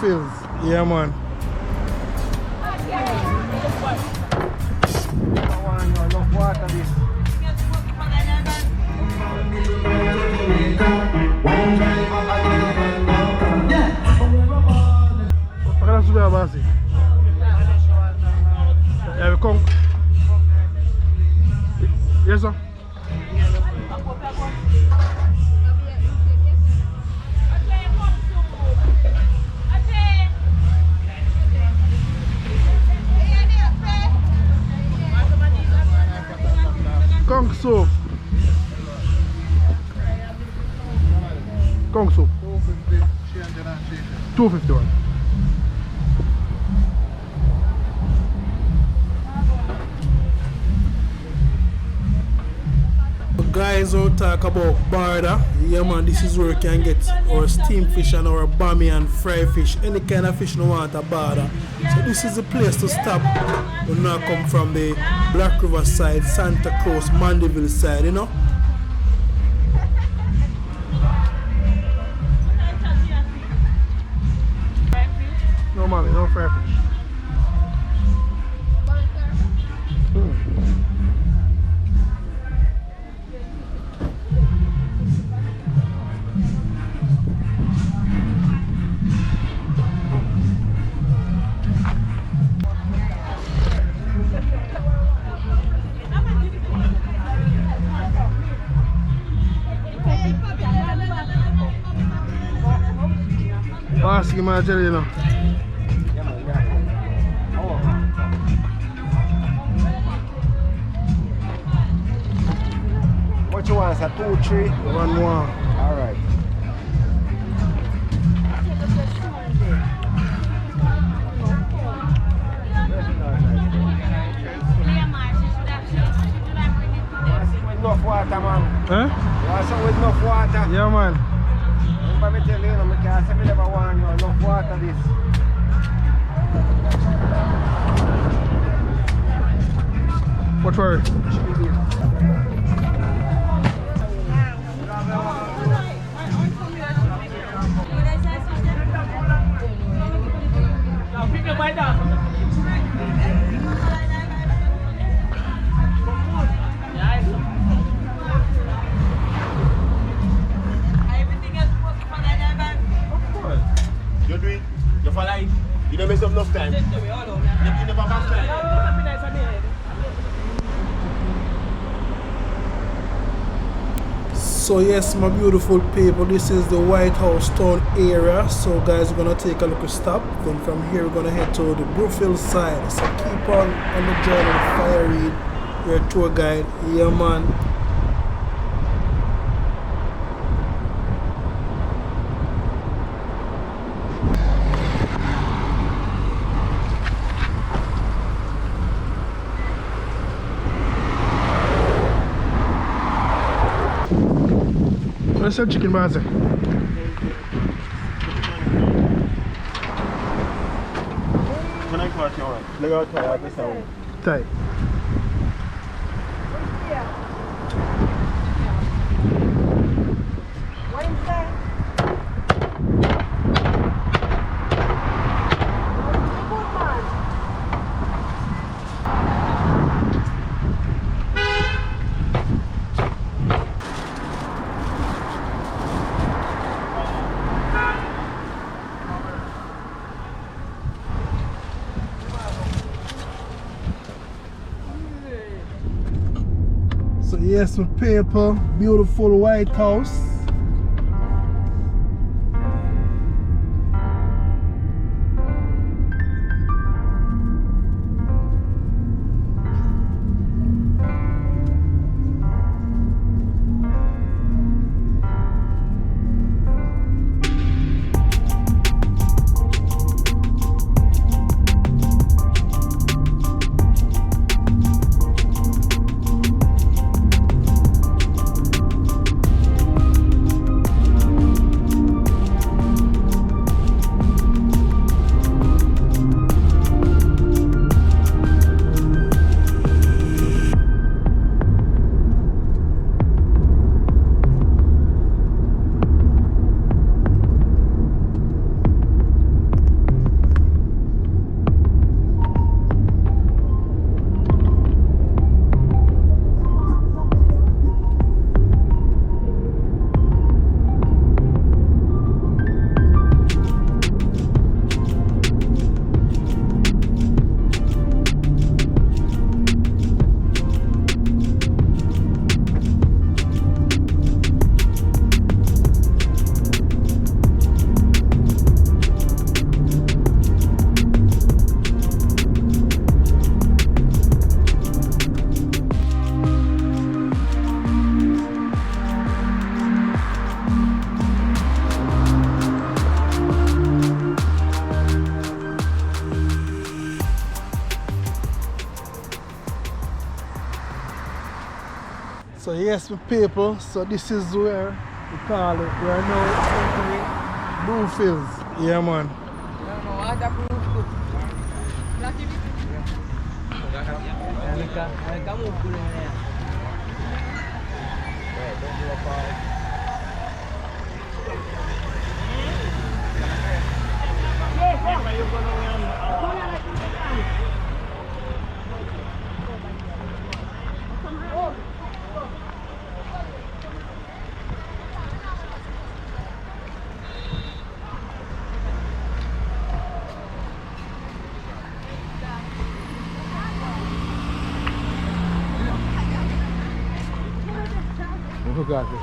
Fizz. Yeah, man. Para subir a base. É, com. Yes, sir. Kong soup. Kong soup. 251. Guys, we'll talk about Barda. Yeah, man, this is where you can get our steamed fish and our bami and fry fish. Any kind of fish you want at Barda. So this is the place to stop when you come from the Black River side, Santa Cruz, Mandeville side, you know. No, mommy, no fry fish. Basque material, you know. What you want, sir? 2, 3? One more. Alright. Enough water, man. Huh? You want some with enough water? Yeah, man. Remember me tell you, I can't say me never want you enough water this. What for it? You do it, you follow it, you don't mess up enough time. You never pass time. So yes, my beautiful people, this is the White House town area. So guys, we're gonna take a little stop. Then from here we're gonna head to the Brookfield side. So keep on the journey with Fire Reid, your tour guide. Yeah, man. Where's your chicken baza? Can I cut you on? Look out tired this sound. Tight. So yes, my people, beautiful White House. So yes, people, so this is where we call it. We are now entering Bluefields. Yeah, man. Who got this?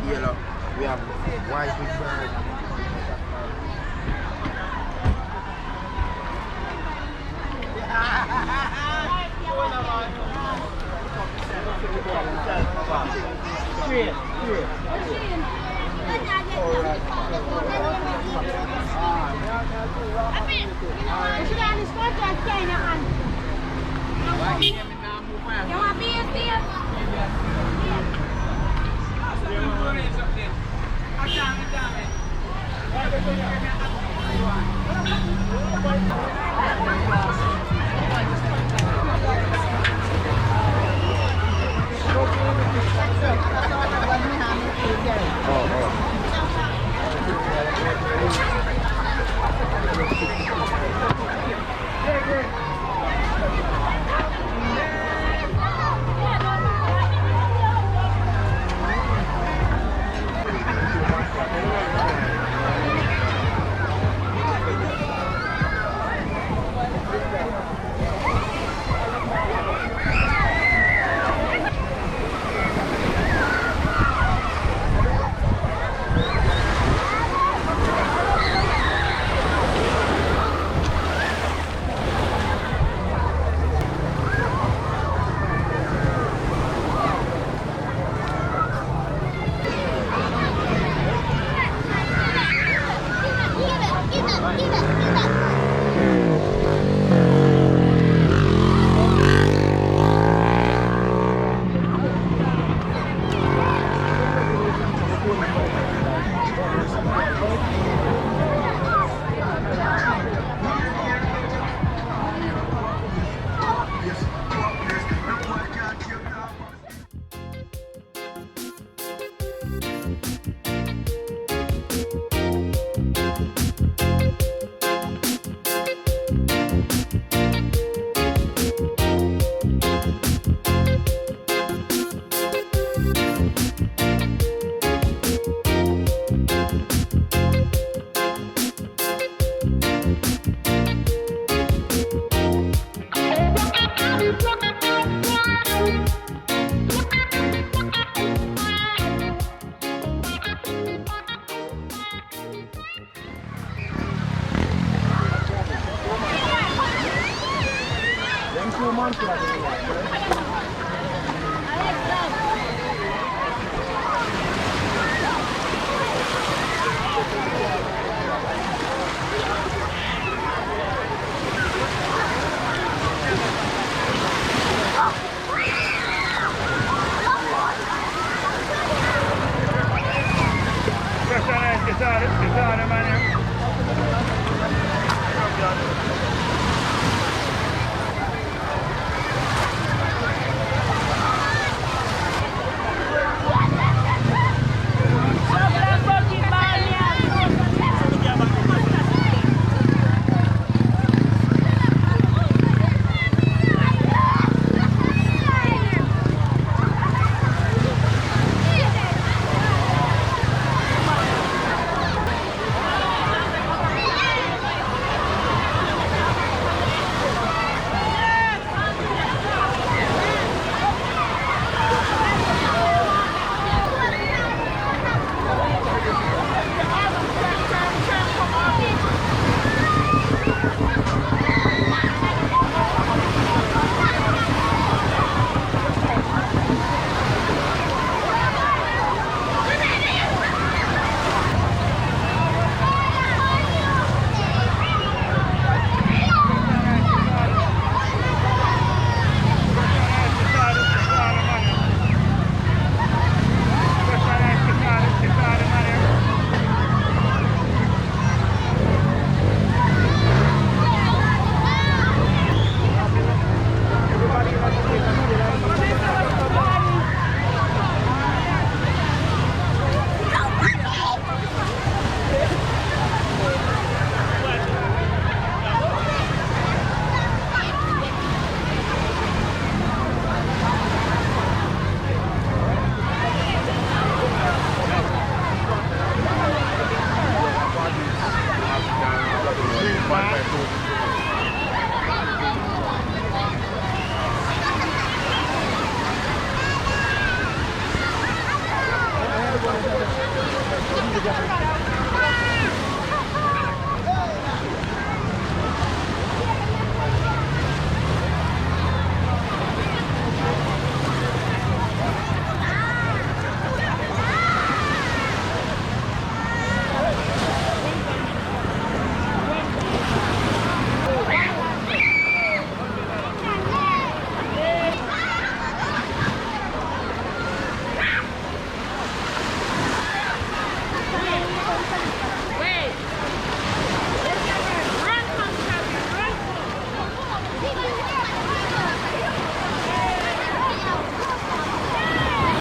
Yellow. We have white big bird.